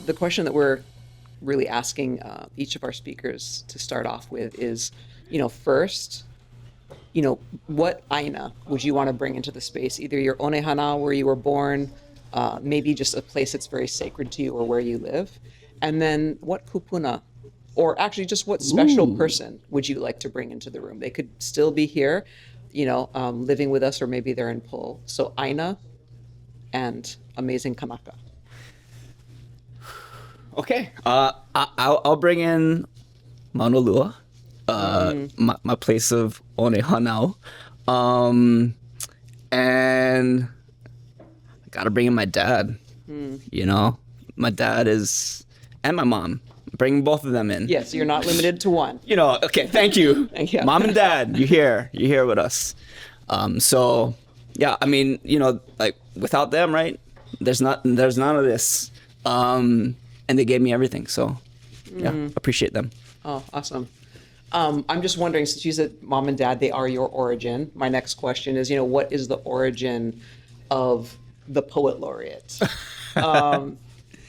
the question that we're really asking each of our speakers to start off with is, first, what aina would you want to bring into the space? Either your onehana, where you were born, maybe just a place that's very sacred to you or where you live. And then what kupuna, or actually just what special person would you like to bring into the room? They could still be here, living with us, or maybe they're in Pole. So aina and amazing kanaka. Okay, I'll bring in Mauna Lua, my place of one hanau, and I gotta bring in my dad. My dad and my mom. Bring both of them in. Yes, you're not limited to one. Okay, thank you. Thank you. Mom and dad, you're here with us. So yeah, I mean, like without them, right? There's none of this. And they gave me everything. So yeah, appreciate them. Oh, awesome. I'm just wondering, since you said mom and dad, they are your origin. My next question is, what is the origin of the Poet Laureate?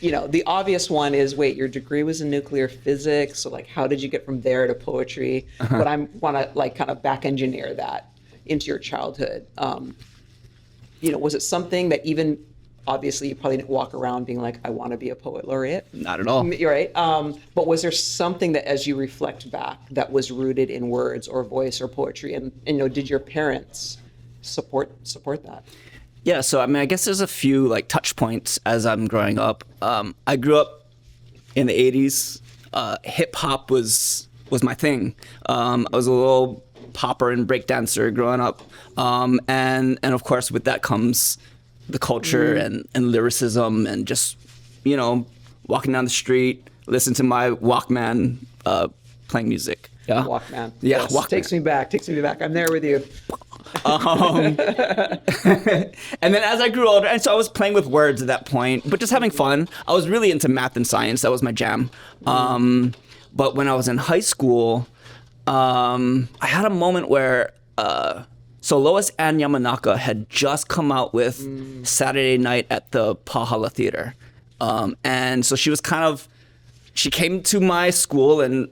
The obvious one is, wait, your degree was in nuclear physics. So like, how did you get from there to poetry? But I want to like kind of back engineer that into your childhood. Was it something that even, obviously you probably didn't walk around being like, I want to be a poet laureate? Not at all. You're right. But was there something that, as you reflect back, that was rooted in words or voice or poetry? And did your parents support that? Yeah, so I mean, I guess there's a few like touch points as I'm growing up. I grew up in the 80s. Hip hop was my thing. I was a little popper and breakdancer growing up. And of course with that comes the culture and lyricism and just, walking down the street, listen to my Walkman playing music. Yeah. Walkman. Yeah, Yes. Walkman. Takes me back. I'm there with you. And then as I grew older, and so I was playing with words at that point, but just having fun. I was really into math and science. That was my jam. But when I was in high school, I had a moment where, so Lois Ann Yamanaka had just come out with Saturday Night at the Pahala Theater. And so she came to my school and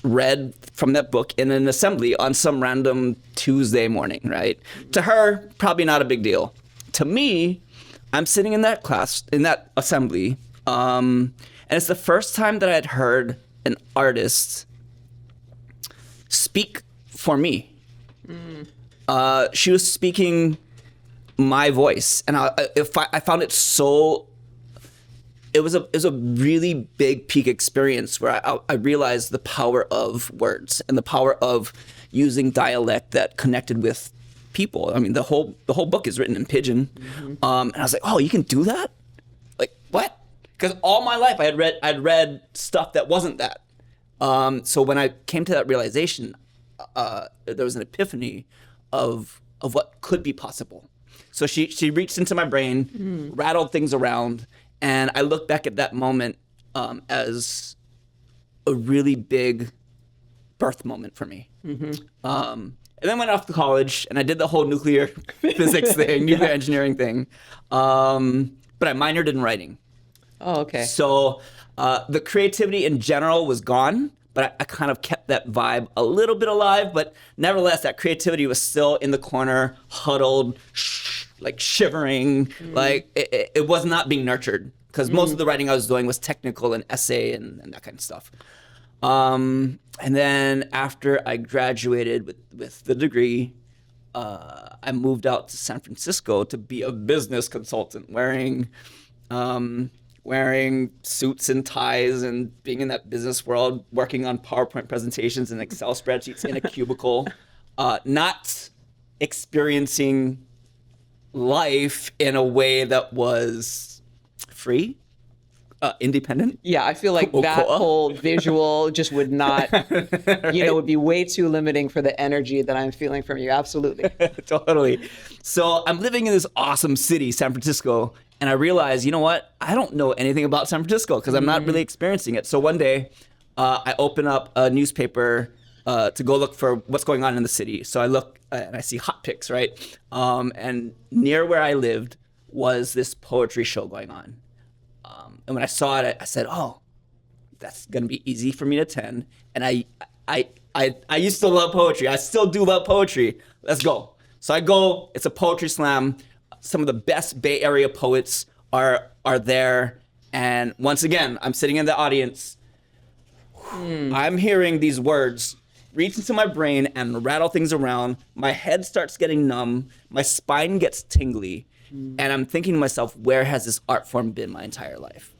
read from that book in an assembly on some random Tuesday morning, right? To her, probably not a big deal. To me, I'm sitting in that class, in that assembly, and it's the first time that I'd heard an artist speak for me. She was speaking my voice, and I found it so. It was a really big peak experience where I realized the power of words and the power of using dialect that connected with people. I mean, the whole book is written in pidgin, and I was like, oh, you can do that? Like what? Because all my life I'd read stuff that wasn't that. So when I came to that realization, there was an epiphany of what could be possible. So she reached into my brain, rattled things around. And I look back at that moment as a really big birth moment for me. And then went off to college, and I did the whole nuclear physics thing, nuclear engineering thing. But I minored in writing. Oh, okay. So the creativity in general was gone, but I kind of kept that vibe a little bit alive. But nevertheless, that creativity was still in the corner, huddled, like shivering, like it was not being nurtured, because most of the writing I was doing was technical and essay and that kind of stuff. And then after I graduated with the degree, I moved out to San Francisco to be a business consultant, wearing suits and ties and being in that business world, working on PowerPoint presentations and Excel spreadsheets in a cubicle, not experiencing life in a way that was free, independent. Yeah, I feel like that whole visual just would not, would be way too limiting for the energy that I'm feeling from you. Absolutely. Totally. So I'm living in this awesome city, San Francisco, and I realized, you know what? I don't know anything about San Francisco because I'm not really experiencing it. So one day, I open up a newspaper to go look for what's going on in the city. So I look and I see hot picks, right? And near where I lived was this poetry show going on. And when I saw it, I said, "Oh, that's gonna be easy for me to attend." And I used to love poetry. I still do love poetry. Let's go. So I go. It's a poetry slam. Some of the best Bay Area poets are there. And once again, I'm sitting in the audience. I'm hearing these words reach into my brain and rattle things around. My head starts getting numb. My spine gets tingly. And I'm thinking to myself, where has this art form been my entire life?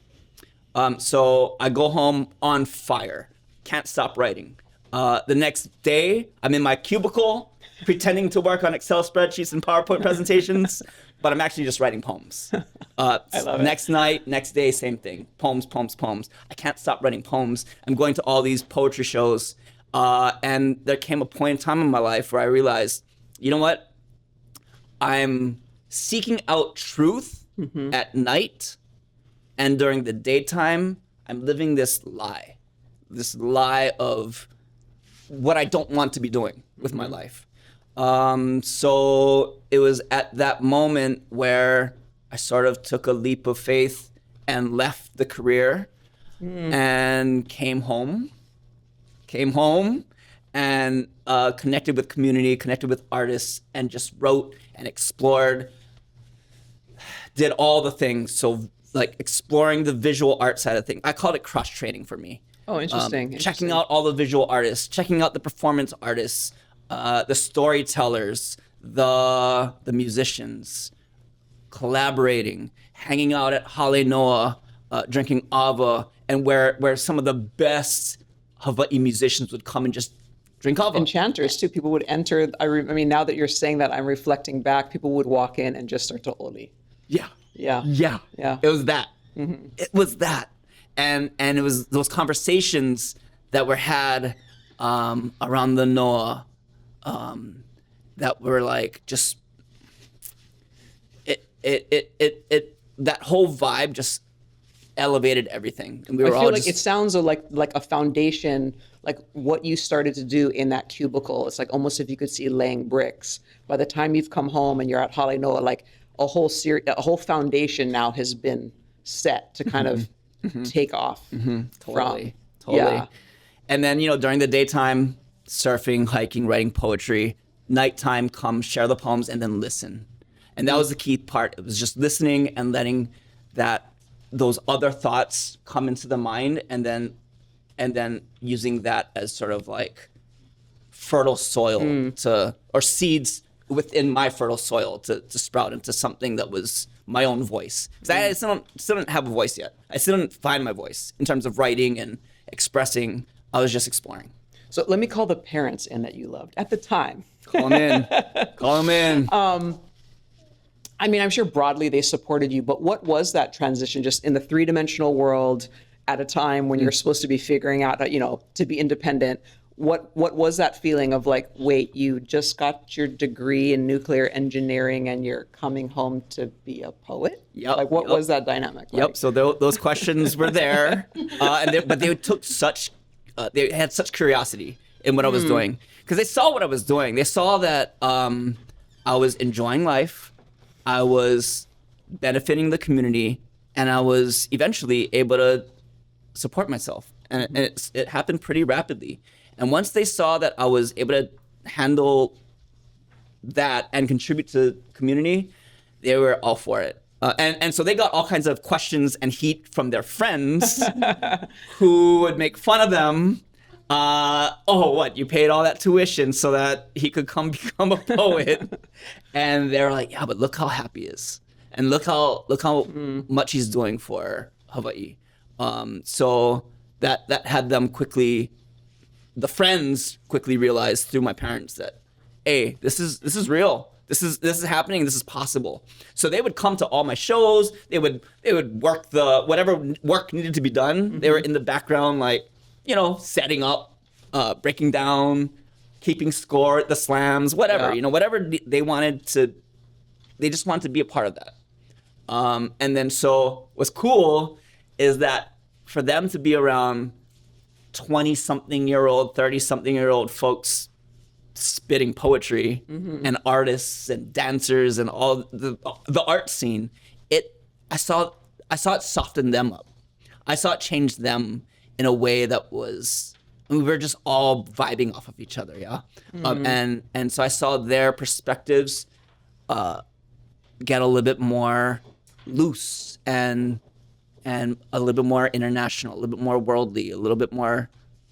So I go home on fire. Can't stop writing. The next day, I'm in my cubicle, pretending to work on Excel spreadsheets and PowerPoint presentations, but I'm actually just writing poems. I love it. Next night, next day, same thing. Poems, poems, poems. I can't stop writing poems. I'm going to all these poetry shows. And there came a point in time in my life where I realized, you know what? I'm seeking out truth at night. And during the daytime, I'm living this lie of what I don't want to be doing with my life. So it was at that moment where I sort of took a leap of faith and left the career and came home and connected with community, connected with artists, and just wrote and explored, did all the things. So like exploring the visual art side of things. I called it cross training for me. Oh, interesting. Checking out all the visual artists, checking out the performance artists, the storytellers, the musicians, collaborating, hanging out at Hale Noa, drinking ava, and where some of the best Hawaii musicians would come and just drink ava. Enchanters too. People would enter. I mean, now that you're saying that, I'm reflecting back. People would walk in and just start to oli. Yeah. Yeah. It was that. It was that. And it was those conversations that were had around the Noa that were like just it that whole vibe just elevated everything. And we were I feel all like just, it sounds like a foundation, like what you started to do in that cubicle. It's like almost if you could see laying bricks. By the time you've come home and you're at Hale Noa, like a whole foundation now has been set to kind of take off Totally. from. Yeah. And then, during the daytime, surfing, hiking, writing poetry. Nighttime, come share the poems and then listen. And that was the key part. It was just listening and letting those other thoughts come into the mind, and then using that as sort of like fertile soil or seeds within my fertile soil to sprout into something that was my own voice. Because I still don't have a voice yet. I still didn't find my voice in terms of writing and expressing. I was just exploring. So let me call the parents in that you loved at the time. Call them in. Call them in. I mean, I'm sure broadly they supported you, but what was that transition just in the three-dimensional world at a time when you're supposed to be figuring out, to be independent? What was that feeling of like, wait, you just got your degree in nuclear engineering and you're coming home to be a poet? Yep. Like, what was that dynamic like? Yep. So those questions were there, but they took such, they had such curiosity in what I was doing, because they saw what I was doing. They saw that I was enjoying life, I was benefiting the community, and I was eventually able to support myself. And it happened pretty rapidly. And once they saw that I was able to handle that and contribute to the community, they were all for it. And so they got all kinds of questions and heat from their friends who would make fun of them. Oh, what? You paid all that tuition so that he could come become a poet? And they're like, yeah, but look how happy he is, and look how much he's doing for Hawaii. So that had them quickly. The friends quickly realized through my parents that, hey, this is real. This is happening. This is possible. So they would come to all my shows. They would work whatever work needed to be done. They were in the background, like, setting up, breaking down, keeping score at the slams, whatever. Whatever they wanted to. They just wanted to be a part of that. And then so what's cool is that for them to be around 20-something-year-old, 30-something-year-old folks spitting poetry and artists and dancers and all the art scene, I saw I saw it soften them up. I saw it change them in a way that was, we were just all vibing off of each other, yeah. And so I saw their perspectives get a little bit more loose and a little bit more international, a little bit more worldly, a little bit more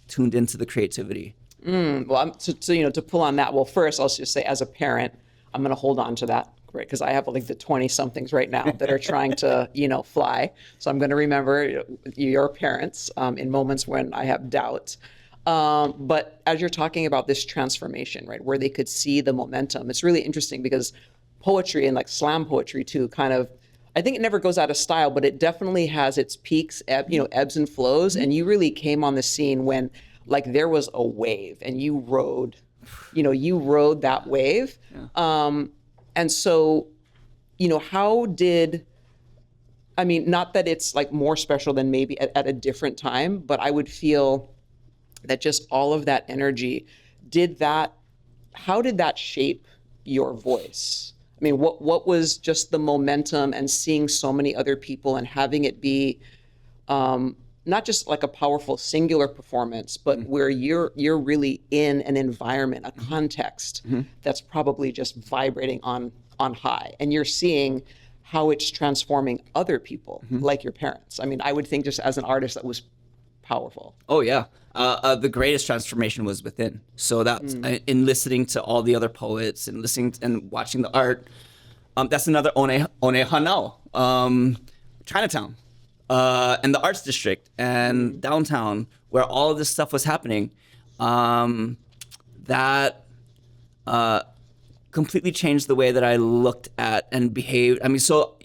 tuned into the creativity. Well, to pull on that, well, first, I'll just say as a parent, I'm going to hold on to that, right? Because I have like the 20-somethings right now that are trying to, fly. So I'm going to remember your parents in moments when I have doubt. But as you're talking about this transformation, right, where they could see the momentum, it's really interesting because poetry and like slam poetry too, kind of, I think it never goes out of style, but it definitely has its peaks, ebbs and flows. And you really came on the scene when like there was a wave and you rode that wave. Yeah. And so, how did, not that it's like more special than maybe at a different time, but I would feel that just all of that energy, how did that shape your voice? What was just the momentum and seeing so many other people and having it be not just like a powerful singular performance, but where you're really in an environment, a context that's probably just vibrating on high, and you're seeing how it's transforming other people, like your parents. I would think just as an artist that was powerful. Oh yeah, the greatest transformation was within. So that's in listening to all the other poets and listening and watching the art. That's another One Hanau, Chinatown. And the arts district and downtown where all of this stuff was happening, that completely changed the way that I looked at and behaved. It was sort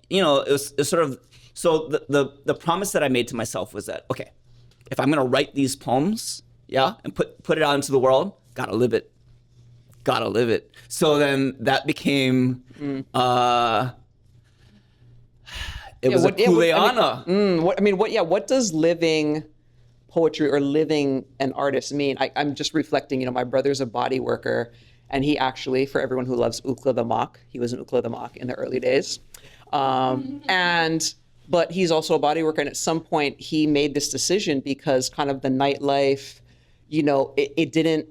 of, so the promise that I made to myself was that, okay, if I'm gonna write these poems, and put it out into the world, gotta live it. So then that became, it was a kuleana. What does living poetry or living an artist mean? I'm just reflecting, my brother's a body worker, and he actually, for everyone who loves Ukla the Mock, he was an Ukla the Mock in the early days. But he's also a body worker, and at some point he made this decision because kind of the nightlife, it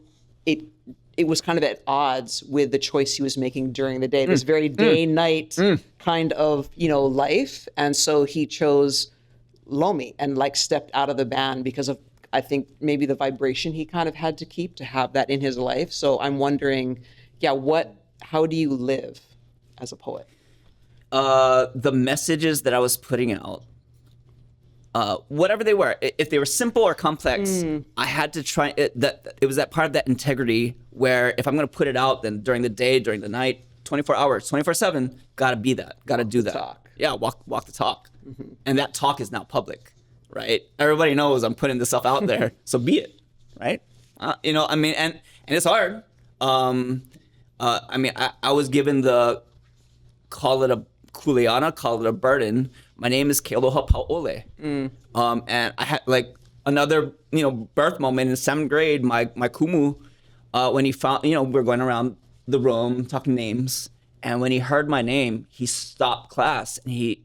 was kind of at odds with the choice he was making during the day. This very day-night kind of, life. And so he chose Lomi and like stepped out of the band because of, I think, maybe the vibration he kind of had to keep to have that in his life. So I'm wondering, how do you live as a poet? The messages that I was putting out, whatever they were, if they were simple or complex, I had to try it. It was that part of that integrity where if I'm going to put it out, then during the day, during the night, 24 hours, 24/7, gotta be that, gotta do that. Talk. Yeah, walk the talk, and that talk is now public, right? Everybody knows I'm putting this stuff out there, so be it, right? And it's hard. I was given the call it a kuleana, call it a burden. My name is Kealohapau'ole. And I had like another, birth moment in 7th grade, my kumu, when he found, we're going around the room talking names. And when he heard my name, he stopped class and he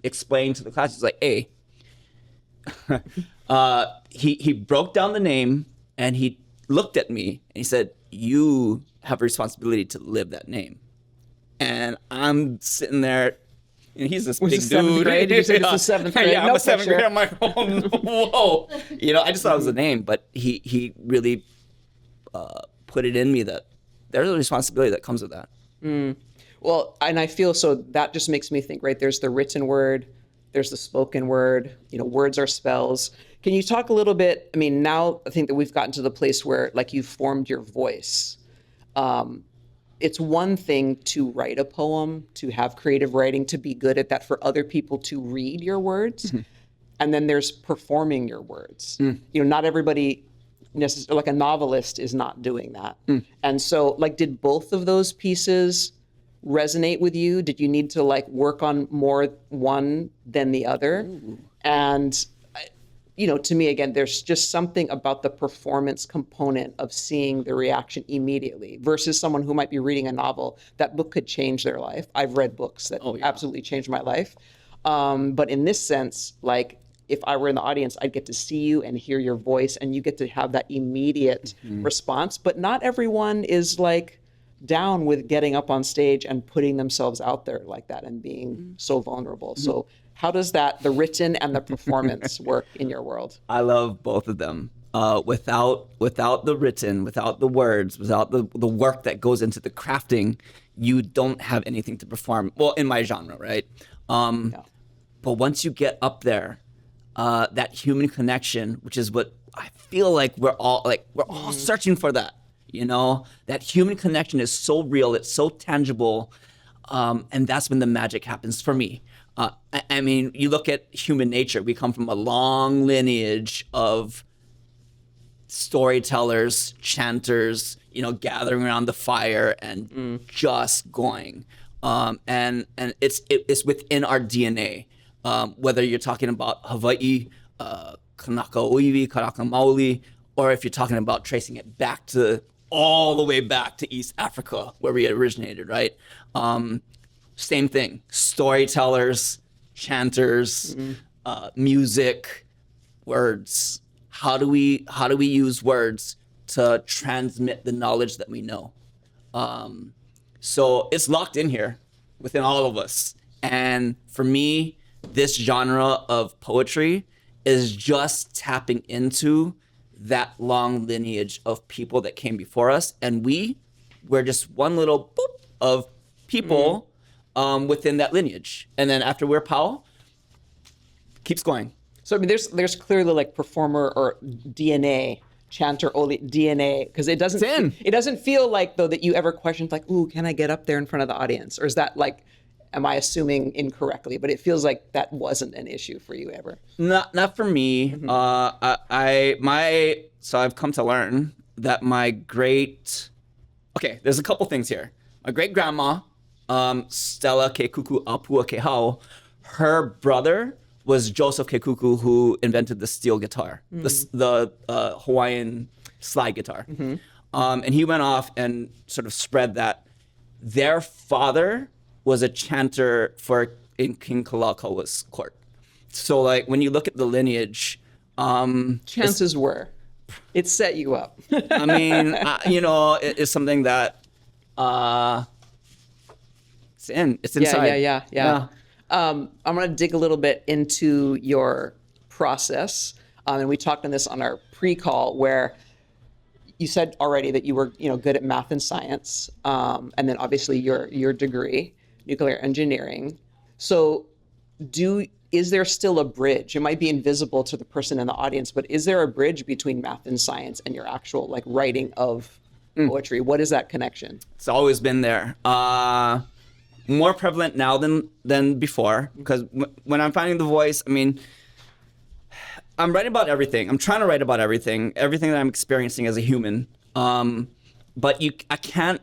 explained to the class, he's like, hey, he broke down the name and he looked at me and he said, you have a responsibility to live that name. And I'm sitting there, and he's this big dude. Grade? Did you say this was 7th grade? Yeah, I'm a 7th grade. I'm like, whoa. I just thought it was a name, but he really put it in me that there's a responsibility that comes with that. Well, and I feel so that just makes me think, right? There's the written word, there's the spoken word, words are spells. Can you talk a little bit, now I think that we've gotten to the place where like you've formed your voice. It's one thing to write a poem, to have creative writing, to be good at that, for other people to read your words. And then there's performing your words. Not everybody necessarily, like a novelist is not doing that. And so like, did both of those pieces resonate with you? Did you need to like work on more one than the other? And to me, again, there's just something about the performance component of seeing the reaction immediately versus someone who might be reading a novel. That book could change their life. I've read books that absolutely changed my life. But in this sense, like if I were in the audience, I'd get to see you and hear your voice, and you get to have that immediate response. But not everyone is like down with getting up on stage and putting themselves out there like that and being so vulnerable. So how does the written and the performance work in your world? I love both of them. Without the written, without the words, without the work that goes into the crafting, you don't have anything to perform. Well, in my genre, right? But once you get up there, that human connection, which is what I feel like we're all searching for that. You know, that human connection is so real, it's so tangible, and that's when the magic happens for me. I mean, you look at human nature. We come from a long lineage of storytellers, chanters, you know, gathering around the fire and just going. And it's within our DNA. Whether you're talking about Hawaii, Kanaka-Oiwi, Kanaka-Maoli, or if you're talking about tracing it back to all the way back to East Africa, where we originated, right? Same thing. Storytellers, chanters, music, words. How do we use words to transmit the knowledge that we know? So it's locked in here within all of us. And for me, this genre of poetry is just tapping into that long lineage of people that came before us. And we're just one little boop of people within that lineage. And then after we're Pao, keeps going. So I mean, there's clearly like performer or DNA, chanter only DNA, because it doesn't feel like though that you ever questioned like, ooh, can I get up there in front of the audience? Or is that like, am I assuming incorrectly? But it feels like that wasn't an issue for you ever. Not for me. So I've come to learn that there's a couple things here. My great grandma, Stella Kekuku Apua Kehau, her brother was Joseph Kekuku, who invented the steel guitar, the Hawaiian slide guitar. And he went off and sort of spread that. Their father was a chanter in King Kealoha's court. So like when you look at the lineage, chances were it set you up. I mean, it's something that it's inside. Yeah. I'm going to dig a little bit into your process. And we talked on this on our pre-call where you said already that you were, good at math and science. And then obviously your degree, nuclear engineering. So is there still a bridge? It might be invisible to the person in the audience, but is there a bridge between math and science and your actual like writing of poetry? What is that connection? It's always been there. More prevalent now than before, because when I'm finding the voice, I mean, I'm writing about everything. I'm trying to write about everything that I'm experiencing as a human. But I can't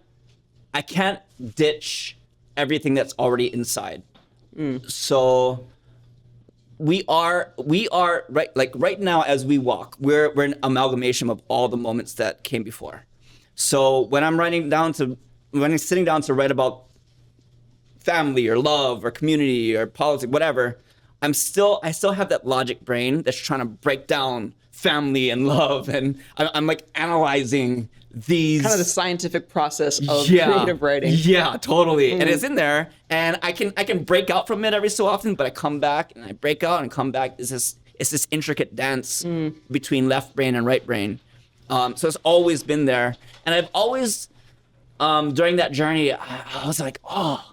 ditch everything that's already inside. So we are right now as we walk, we're an amalgamation of all the moments that came before. So when I'm sitting down to write about family or love or community or politics, whatever, I still have that logic brain that's trying to break down family and love, and I'm like analyzing these kind of the scientific process of creative writing. Yeah, totally. And it's in there, and I can break out from it every so often, but I come back and I break out and come back. It's this intricate dance between left brain and right brain. So it's always been there, and I've always during that journey I was like, oh,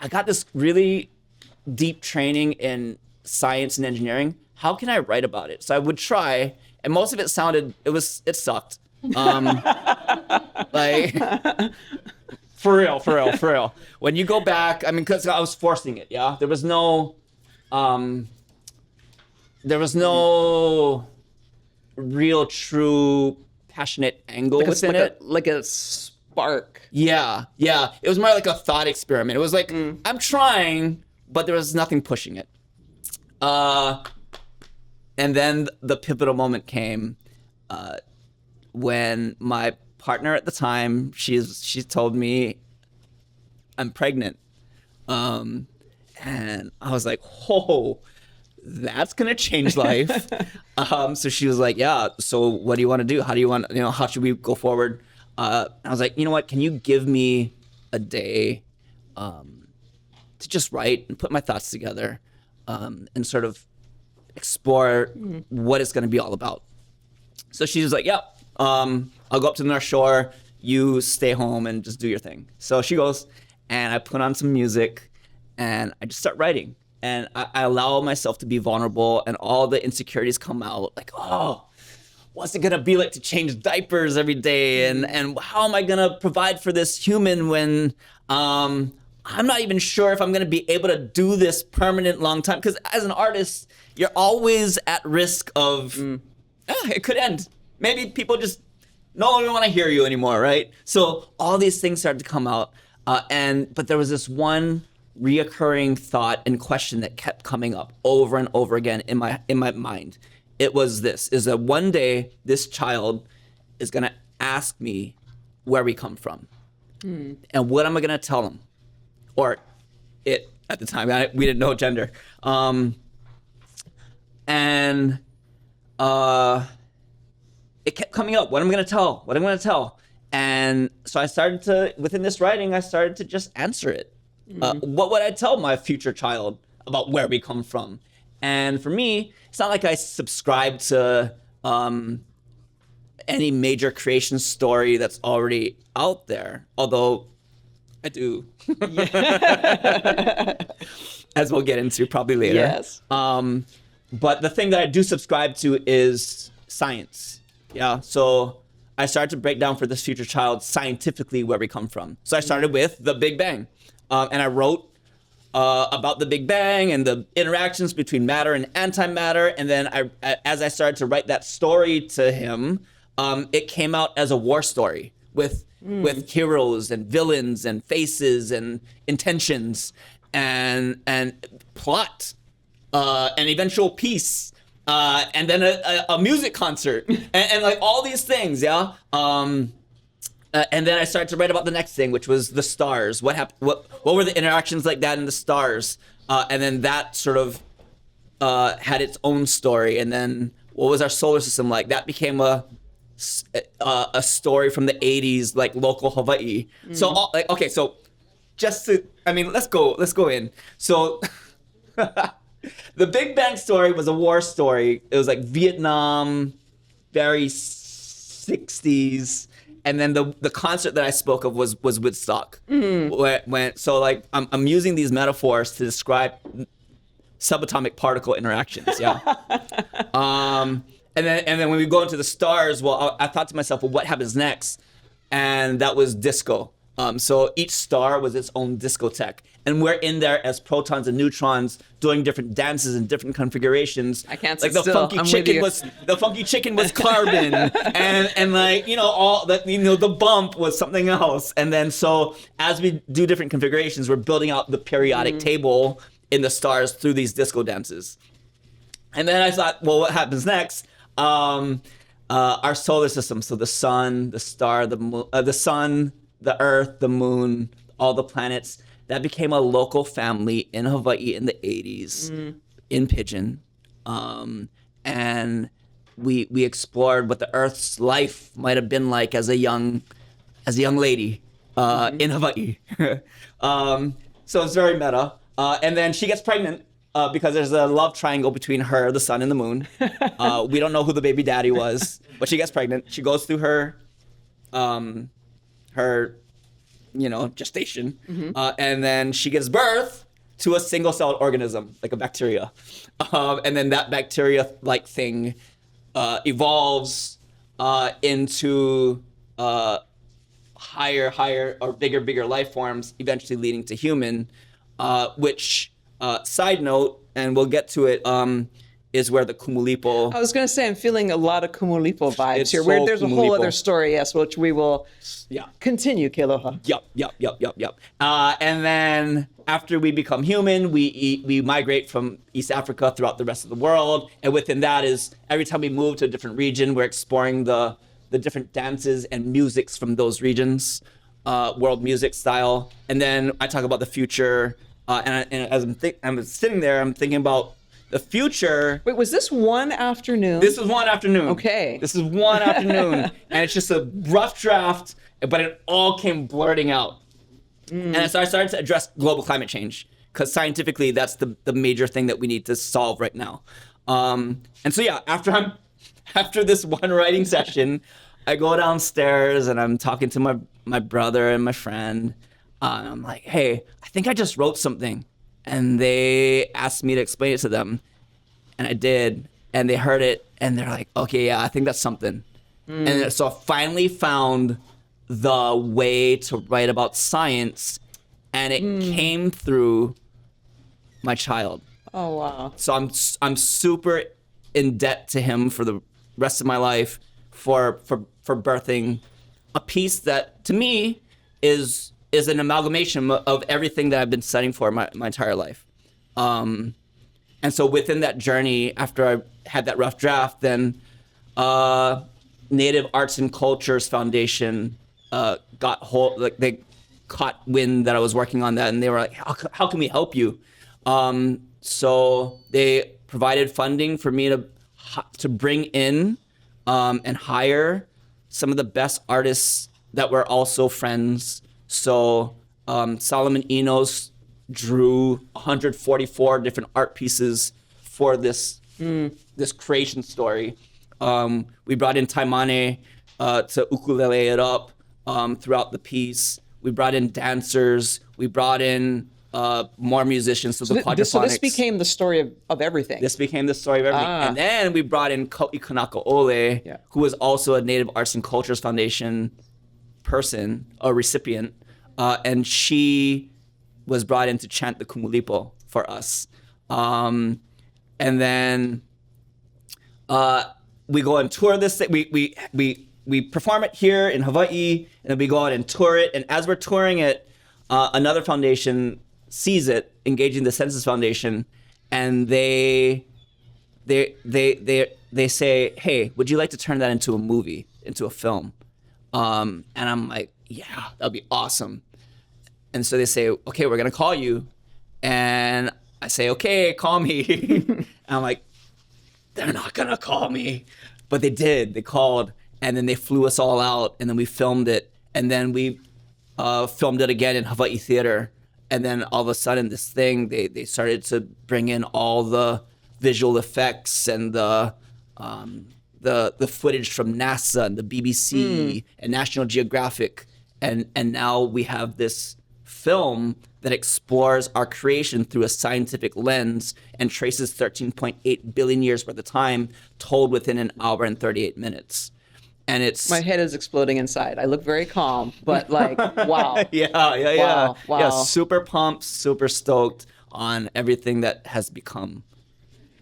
I got this really deep training in science and engineering. How can I write about it? So I would try, and most of it it sucked. Like for real. When you go back, I mean, because I was forcing it. Yeah, there was no real, true, passionate angle within it. Like a spark. Yeah. It was more like a thought experiment. It was like, I'm trying, but there was nothing pushing it. And then the pivotal moment came when my partner at the time, she told me I'm pregnant. And And I was like, oh, that's gonna change life. So she was like, yeah, so what do you want to do? How do you want, how should we go forward? I was like, you know what, can you give me a day to just write and put my thoughts together and sort of explore what it's gonna be all about. So she was like, yeah, I'll go up to the North Shore, you stay home and just do your thing. So she goes, and I put on some music and I just start writing. And I allow myself to be vulnerable, and all the insecurities come out, like, oh, what's it gonna be like to change diapers every day? And how am I gonna provide for this human when I'm not even sure if I'm gonna be able to do this permanent long time? Because as an artist, you're always at risk of, it could end. Maybe people just no longer want to hear you anymore, right? So all these things started to come out. But there was this one reoccurring thought and question that kept coming up over and over again in my mind. It was this, is that one day this child is gonna ask me where we come from. And what am I gonna tell him? Or it, at the time, we didn't know gender. It kept coming up, what am I gonna tell? What am I gonna tell? And so I started to, within this writing, I started to just answer it. What would I tell my future child about where we come from? And for me, it's not like I subscribe to any major creation story that's already out there, although I do. As we'll get into probably later. Yes. But the thing that I do subscribe to is science. Yeah. So I started to break down for this future child scientifically where we come from. So I started with the Big Bang. And I wrote about the Big Bang and the interactions between matter and antimatter. And then as I started to write that story to him, it came out as a war story with heroes and villains and faces and intentions and plot and eventual peace. And then a music concert and like all these things, yeah. And then I started to write about the next thing, which was the stars. What happened? What were the interactions like that in the stars? And then that sort of had its own story. And then what was our solar system like? That became a story from the 80s, like local Hawaii. So okay, so just to, let's go in. So the Big Bang story was a war story. It was like Vietnam, very 60s. And then the concert that I spoke of was Woodstock. So like I'm using these metaphors to describe subatomic particle interactions. Yeah. And then when we go into the stars, well, I thought to myself, well, what happens next? And that was disco. So each star was its own discotheque. And we're in there as protons and neutrons doing different dances in different configurations. I can't like sit still. The funky chicken was carbon and like, all that, the bump was something else. And then so as we do different configurations, we're building out the periodic table in the stars through these disco dances. And then I thought, well, what happens next? Our solar system. So the sun, the star, the sun, the earth, the moon, all the planets, that became a local family in Hawaii in the 80s in Pigeon. And we explored what the earth's life might have been like as a young lady in Hawaii. So it's very meta. And then she gets pregnant because there's a love triangle between her, the sun, and the moon. We don't know who the baby daddy was, but she gets pregnant. She goes through her gestation. And then she gives birth to a single-celled organism, like a bacteria. And then that bacteria-like thing evolves into higher or bigger life forms, eventually leading to human, which, side note, and we'll get to it, is where the Kumulipo... I was going to say, I'm feeling a lot of Kumulipo vibes It's here. so There's a whole Kumulipo. other story, yes, which we will continue, Kealoha. Yep. And then after we become human, we migrate from East Africa throughout the rest of the world. And within that is every time we move to a different region, we're exploring the different dances and musics from those regions, world music style. And then I talk about the future And as I'm sitting there, I'm thinking about the future. Wait, was this one afternoon? This was one afternoon. Okay. This is one afternoon, and it's just a rough draft, but it all came blurting out. And so I started to address global climate change, because scientifically, that's the major thing that we need to solve right now. And so yeah, after this one writing session, I go downstairs and I'm talking to my brother and my friend. I'm like, hey, I think I just wrote something. And they asked me to explain it to them. And I did. And they heard it. And they're like, okay, yeah, I think that's something. And so I finally found the way to write about science. And it came through my child. Oh, wow. So I'm super in debt to him for the rest of my life for birthing a piece that, to me, is an amalgamation of everything that I've been studying for my entire life. And so within that journey, after I had that rough draft, then Native Arts and Cultures Foundation they caught wind that I was working on that, and they were like, how can we help you? So they provided funding for me to bring in and hire some of the best artists that were also friends. So Solomon Enos drew 144 different art pieces for this creation story. We brought in Taimane to ukulele it up throughout the piece. We brought in dancers. We brought in more musicians to the quadraphonics. So this became the story of everything. This became the story of everything. And then we brought in Ko'i Kanaka'ole, who was also a Native Arts and Cultures Foundation person, a recipient. And she was brought in to chant the Kumulipo for us. And then we go and tour this. We perform it here in Hawaii, and then we go out and tour it. And as we're touring it, another foundation sees it, engaging the Census Foundation, and they say, hey, would you like to turn that into a movie, into a film? And I'm like, yeah, that'd be awesome. And so they say, okay, we're gonna call you. And I say, okay, call me. And I'm like, they're not gonna call me. But they did, they called, and then they flew us all out, and then we filmed it. And then we filmed it again in Hawaii Theater. And then all of a sudden this thing, they started to bring in all the visual effects and the footage from NASA and the BBC and National Geographic. And now we have this film that explores our creation through a scientific lens and traces 13.8 billion years worth of time told within an hour and 38 minutes. And it's... My head is exploding inside. I look very calm, but like, wow. Yeah. Wow. Yeah, super pumped, super stoked on everything that has become.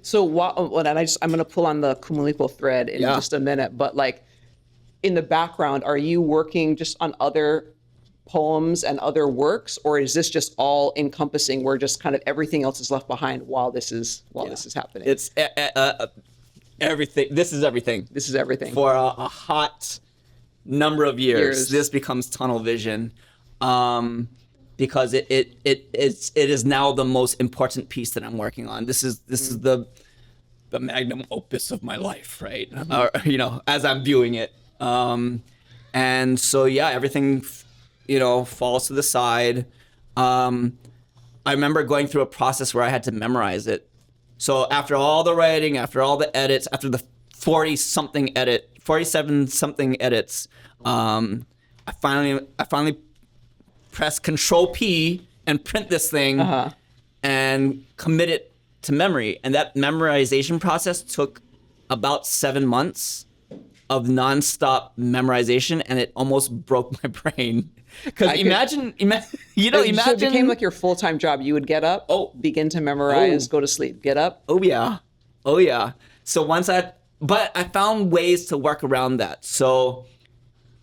So, and I'm going to pull on the Kumulipo thread in just a minute, but like, in the background, are you working just on other poems and other works, or is this just all encompassing where just kind of everything else is left behind while this is happening? It's everything. This is everything. This is everything. For a hot number of years, this becomes tunnel vision, because it is now the most important piece that I'm working on. This is the magnum opus of my life, right? As I'm viewing it. And so everything falls to the side. I remember going through a process where I had to memorize it. So after all the writing, after all the edits, after the 47 something edits, I finally pressed Control P and print this thing and commit it to memory. And that memorization process took about 7 months of nonstop memorization, and it almost broke my brain. Because imagine. So it became like your full-time job. You would get up, begin to memorize, go to sleep, get up. Oh yeah. So but I found ways to work around that. So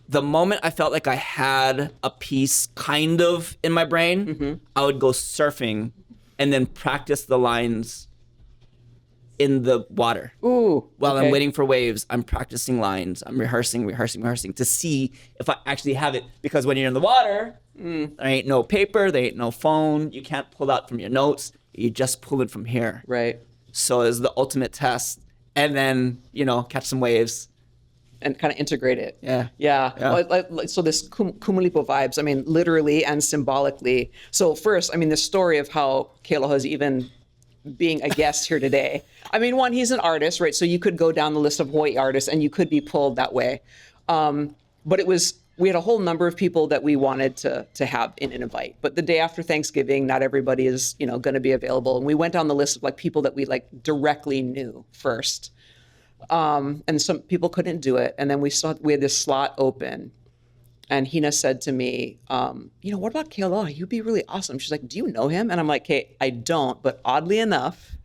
the moment I felt like I had a piece kind of in my brain, I would go surfing and then practice the lines in the water. Ooh. While okay. I'm waiting for waves, I'm practicing lines. I'm rehearsing to see if I actually have it. Because when you're in the water, there ain't no paper, there ain't no phone. You can't pull out from your notes. You just pull it from here. Right. So it's the ultimate test. And then, catch some waves. And kind of integrate it. Yeah. Yeah. Yeah. So this Kumulipo vibes, I mean, literally and symbolically. So first, I mean, the story of how Kealoha is even being a guest here today. I mean, one, he's an artist, right? So you could go down the list of Hawaii artists and you could be pulled that way. But we had a whole number of people that we wanted to have in an invite. But the day after Thanksgiving, not everybody is, going to be available. And we went down the list of like people that we like directly knew first. And some people couldn't do it. And then we had this slot open. And Hina said to me, what about Kealoha? He'd be really awesome. She's like, do you know him? And I'm like, hey, I don't. But oddly enough,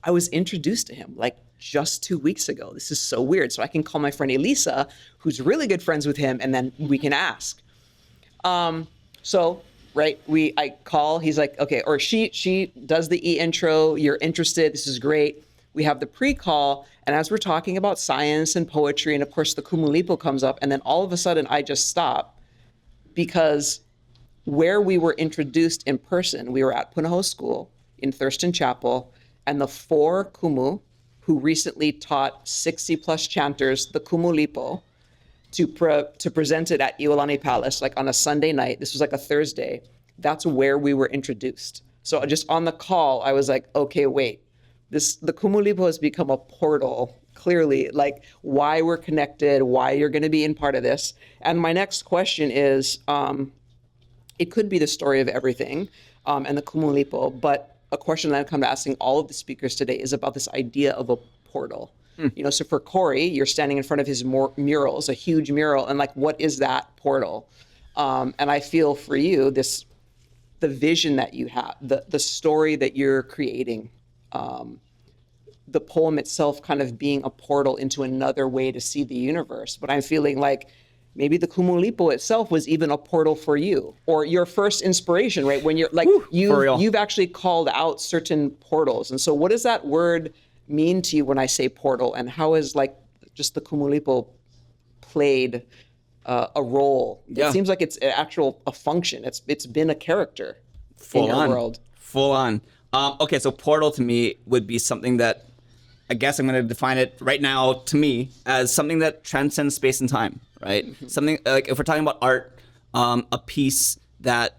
I was introduced to him like just 2 weeks ago. This is so weird. So I can call my friend Elisa, who's really good friends with him, and then we can ask. I call, he's like, okay, or she does the intro. You're interested. This is great. We have the pre-call, and as we're talking about science and poetry, and of course the Kumulipo comes up, and then all of a sudden I just stop because where we were introduced in person, we were at Punahou School in Thurston Chapel, and the 4 Kumu who recently taught 60 plus chanters the Kumulipo to present it at Iolani Palace, like on a Sunday night. This was like a Thursday. That's where we were introduced. So just on the call, I was like, okay, wait. The Kumulipo has become a portal, clearly, like why we're connected, why you're going to be in part of this. And my next question is, it could be the story of everything and the Kumulipo, but a question that I've come to asking all of the speakers today is about this idea of a portal. So for Corey, you're standing in front of his murals, a huge mural, and like, what is that portal? And I feel for you, the vision that you have, the story that you're creating, the poem itself kind of being a portal into another way to see the universe. But I'm feeling like maybe the Kumulipo itself was even a portal for you, or your first inspiration, right? When you're like, you've actually called out certain portals. And so what does that word mean to you when I say portal, and how has like just the Kumulipo played a role? Yeah. It seems like it's a function. It's been a character in your world. Full on. Okay, so portal to me would be something that I guess I'm going to define it right now to me as something that transcends space and time, right? Mm-hmm. Something like if we're talking about art, a piece that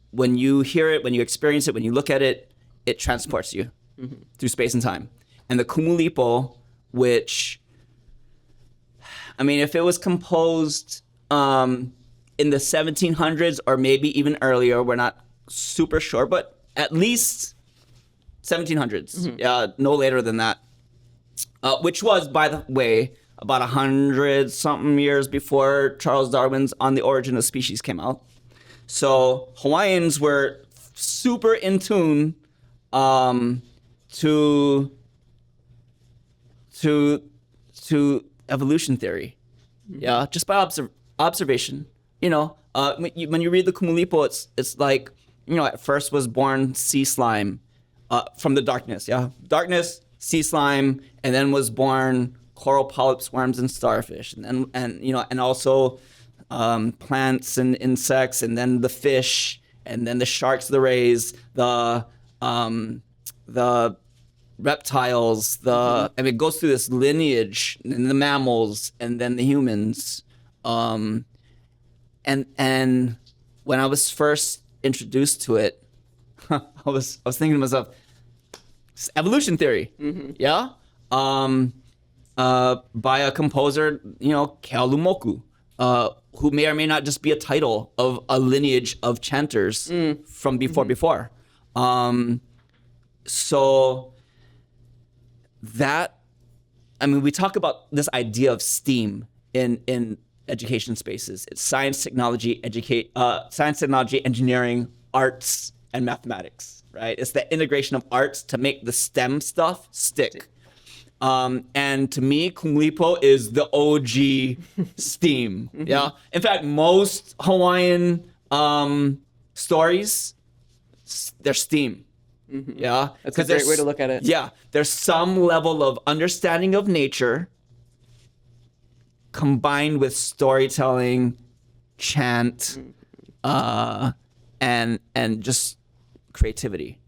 when you hear it, when you experience it, when you look at it, it transports you through space and time. And the Kumulipo, which, I mean, if it was composed in the 1700s or maybe even earlier, we're not super sure, but at least 1700s, no later than that. Which was, by the way, about 100-something years before Charles Darwin's On the Origin of Species came out. So Hawaiians were super in tune to evolution theory. Yeah, just by observation. When you read the Kumulipo, it's like, at first was born sea slime from the darkness. Yeah, darkness, sea slime, and then was born coral polyps, worms, and starfish, and also plants and insects, and then the fish, and then the sharks, the rays, the reptiles, it goes through this lineage, and the mammals, and then the humans, and when I was first introduced to it, I was thinking to myself, evolution theory, yeah, by a composer, Kealoha, who may or may not just be a title of a lineage of chanters from before. So that, we talk about this idea of STEAM in education spaces. It's science, technology, engineering, arts, and mathematics, right? It's the integration of arts to make the STEM stuff stick. And to me, Kumulipo is the OG STEAM. Yeah. In fact, most Hawaiian stories, they're STEAM. Yeah, That's a great way to look at it. Yeah, there's some level of understanding of nature combined with storytelling, chant, and just creativity,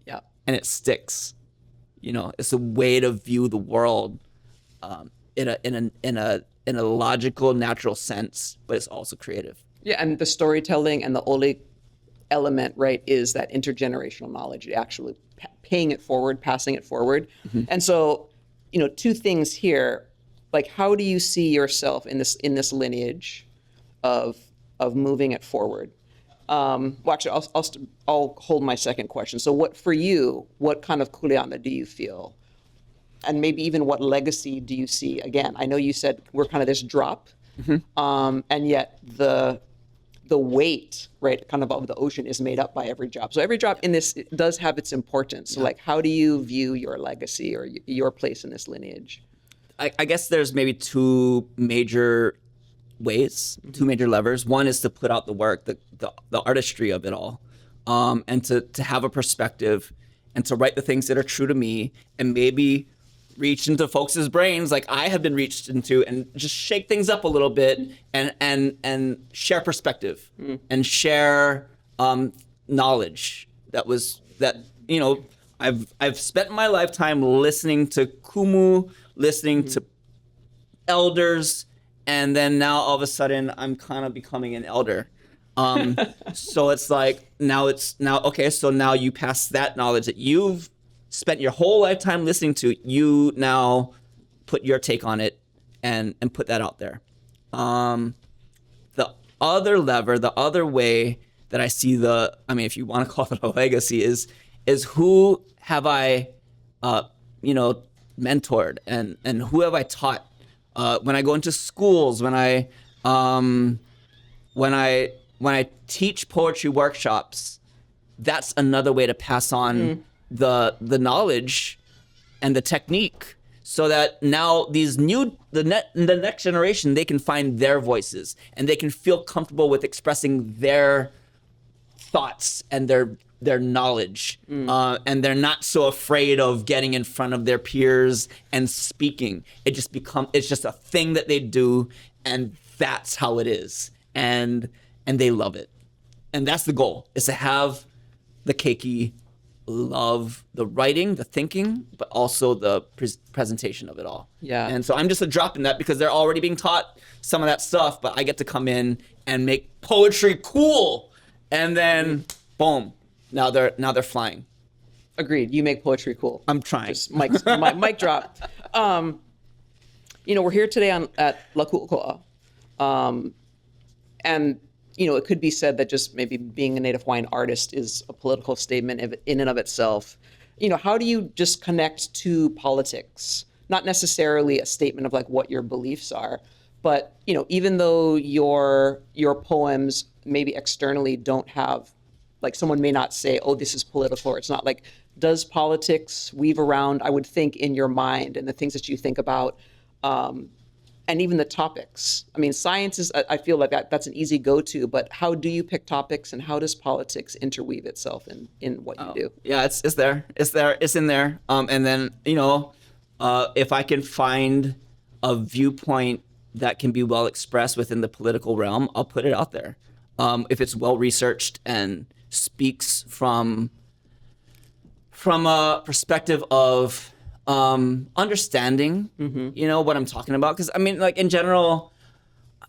Yeah. and it sticks. It's a way to view the world in a logical, natural sense, but it's also creative. Yeah, and the storytelling and the ole element, right, is that intergenerational knowledge, actually paying it forward, passing it forward. And so, two things here, like how do you see yourself in this lineage of moving it forward? Well, actually, I'll hold my second question. So, what kind of kuleana do you feel, and maybe even what legacy do you see? Again, I know you said we're kind of this drop, and yet the weight, right, kind of the ocean is made up by every drop. So every drop in this does have its importance. So, like, how do you view your legacy or your place in this lineage? I guess there's maybe two major ways, two major levers. One is to put out the work, the artistry of it all, and to have a perspective and to write the things that are true to me and maybe reach into folks' brains like I have been reached into and just shake things up a little bit and share perspective and share knowledge that I've spent my lifetime listening to kumu, listening to elders, and then now all of a sudden I'm kind of becoming an elder. So it's like now okay, so now you pass that knowledge that you've spent your whole lifetime listening to, you now put your take on it and put that out there. The other lever, the other way that I see if you want to call it a legacy, is who have I, mentored and who have I taught? When I go into schools, when I teach poetry workshops, that's another way to pass on the knowledge and the technique, so that now the next generation, they can find their voices and they can feel comfortable with expressing their thoughts and their knowledge, and they're not so afraid of getting in front of their peers and speaking. It's just a thing that they do, and that's how it is, and they love it, and that's the goal, is to have the keiki love the writing, the thinking, but also the presentation of it all. Yeah. And so I'm just a drop in that because they're already being taught some of that stuff, but I get to come in and make poetry cool, and then boom, now they're flying. Agreed. You make poetry cool. I'm trying. Just mic drop. We're here today at La Ku'uko'a, and it could be said that just maybe being a Native Hawaiian artist is a political statement in and of itself. How do you just connect to politics? Not necessarily a statement of like what your beliefs are, but even though your poems maybe externally don't have, like, someone may not say, oh, this is political, or it's not, like, does politics weave around, I would think, in your mind and the things that you think about, and even the topics? I mean, science is, I feel like that's an easy go-to, but how do you pick topics, and how does politics interweave itself in what you do? Yeah, it's in there. And then, if I can find a viewpoint that can be well expressed within the political realm, I'll put it out there. If it's well researched and speaks from a perspective of understanding, what I'm talking about. Because in general,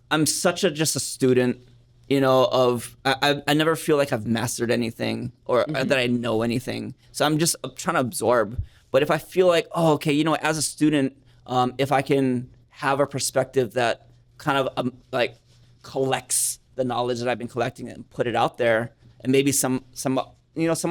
I'm just a student, I never feel like I've mastered anything or that I know anything. So I'm trying to absorb. But if I feel like, as a student, if I can have a perspective that kind of collects the knowledge that I've been collecting and put it out there, and maybe someone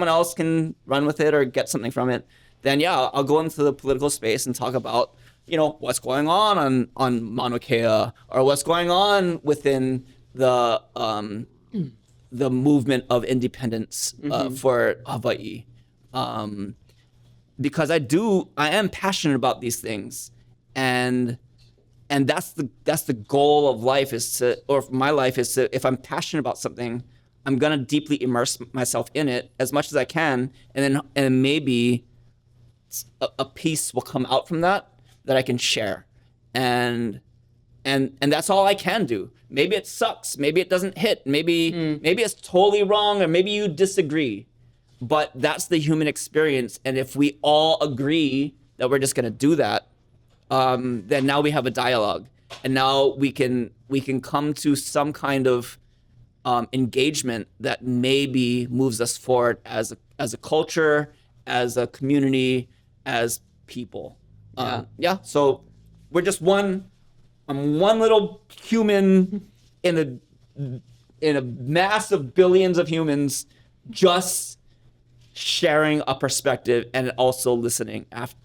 else can run with it or get something from it, then yeah, I'll go into the political space and talk about, what's going on Mauna Kea, or what's going on within the movement of independence for Hawaii, because I am passionate about these things, and that's the goal of life, my life is to, if I'm passionate about something, I'm gonna deeply immerse myself in it as much as I can, and maybe a piece will come out from that I can share, and that's all I can do. Maybe it sucks, maybe it doesn't hit, maybe it's totally wrong, or maybe you disagree, but that's the human experience. And if we all agree that we're just gonna do that, then now we have a dialogue, and now we can come to some kind of engagement that maybe moves us forward as a culture, as a community, as people. So we're just one little human in a mass of billions of humans, just sharing a perspective and also listening after,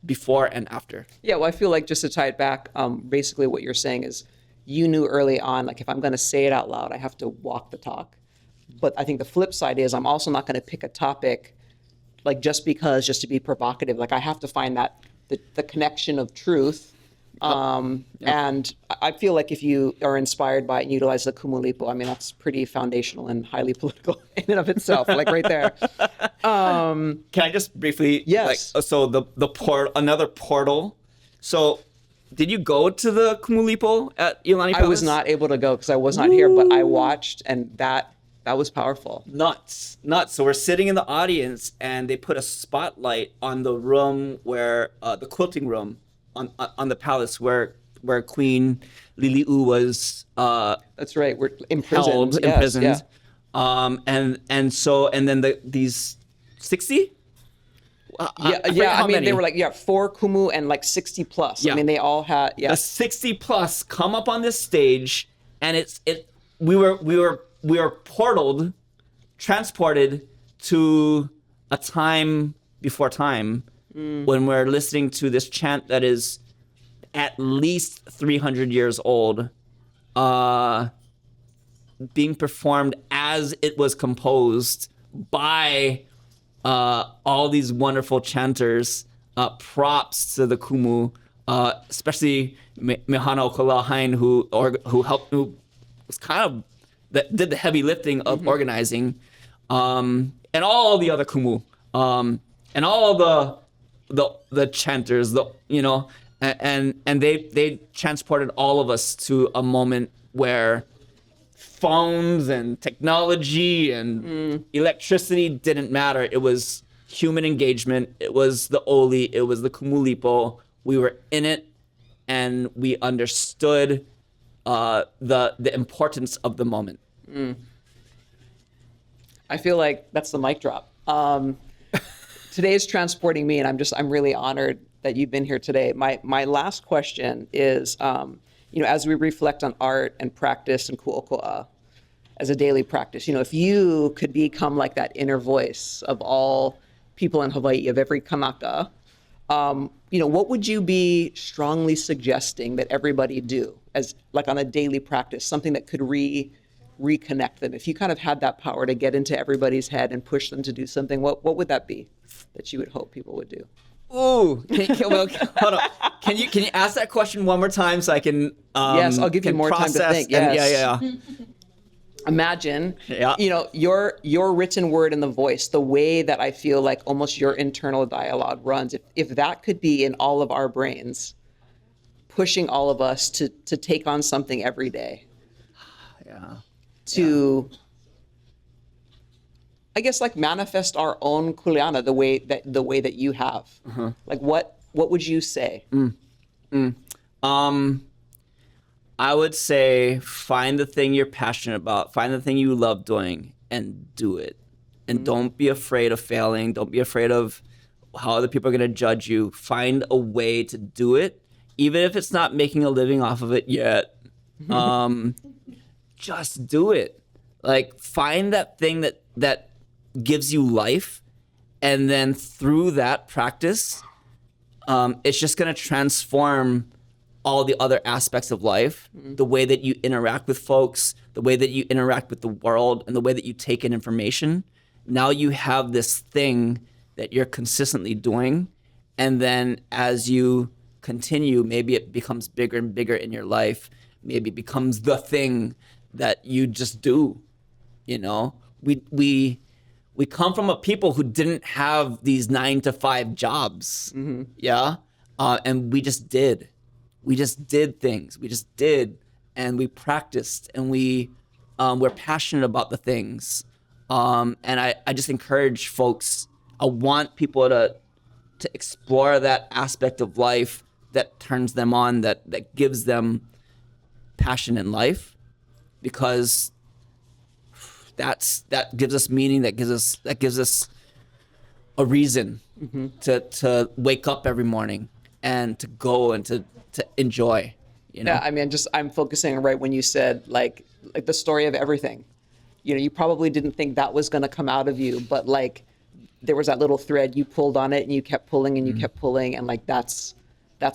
before and after. Yeah, well, I feel like, just to tie it back, basically what you're saying is, you knew early on, like, if I'm going to say it out loud, I have to walk the talk. But I think the flip side is, I'm also not going to pick a topic, like, just to be provocative. Like, I have to find that the connection of truth. And I feel like if you are inspired by it and utilize the kumulipo, I mean, that's pretty foundational and highly political in and of itself, like right there. Can I just briefly? Yes. So another portal. So, did you go to the kumulipo at Iolani Palace? I was not able to go because I was not here, but I watched, and that was powerful. Nuts. So we're sitting in the audience, and they put a spotlight on the room where the quilting room on the palace where Queen Lili'u was. That's right. We're imprisoned. Imprisoned. Yeah. And then these 60. I mean, they were like 4 kumu and like 60 plus. I mean, they all had the 60 plus come up on this stage, and we were transported to a time before time, when we're listening to this chant that is at least 300 years old, being performed as it was composed by all these wonderful chanters. Props to the kumu, especially Mehana Okalahain, who was kind of that did the heavy lifting of organizing, and all the other kumu, and all the chanters, and they transported all of us to a moment where phones and technology and electricity didn't matter. It was human engagement. It was the oli. It was the kumulipo. We were in it, and we understood the importance of the moment. I feel like that's the mic drop. Today is transporting me, and I'm really honored that you've been here today. My last question is, as we reflect on art and practice and ku'oko'a as a daily practice, if you could become like that inner voice of all people in Hawaii, of every kanaka, what would you be strongly suggesting that everybody do as like on a daily practice, something that could reconnect them? If you kind of had that power to get into everybody's head and push them to do something, what would that be that you would hope people would do? Ooh, hold on. Can you ask that question one more time so I can? Yes, I'll give you more time to think. Yes. Yeah. Imagine, your written word and the voice, the way that I feel like almost your internal dialogue runs. If that could be in all of our brains, pushing all of us to take on something every day. I guess, like, manifest our own kuleana the way that you have. Like, what would you say? I would say find the thing you're passionate about, find the thing you love doing, and do it. And don't be afraid of failing. Don't be afraid of how other people are going to judge you. Find a way to do it, even if it's not making a living off of it yet. Just do it. Like, find that thing that gives you life, and then through that practice, it's just going to transform all the other aspects of life, the way that you interact with folks, the way that you interact with the world, and the way that you take in information. Now you have this thing that you're consistently doing, and then as you continue, maybe it becomes bigger and bigger in your life. Maybe it becomes the thing that you just do. You know, we come from a people who didn't have these 9-to-5 jobs. Yeah. And we just did things. We just did, and we practiced, and we're passionate about the things. And I just encourage folks, I want people to explore that aspect of life that turns them on, that gives them passion in life, because that gives us meaning, that gives us a reason to wake up every morning and to go and to enjoy, you know? Yeah, I mean, I'm focusing right when you said like the story of everything. You know, you probably didn't think that was going to come out of you, but like there was that little thread, you pulled on it and you kept pulling and you kept pulling, and like that's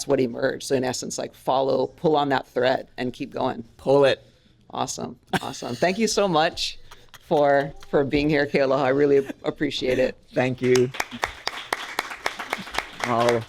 what emerged. So in essence, like pull on that thread and keep going. Pull it. Awesome. Thank you so much for being here, Kealoha. I really appreciate it. Thank you. Oh.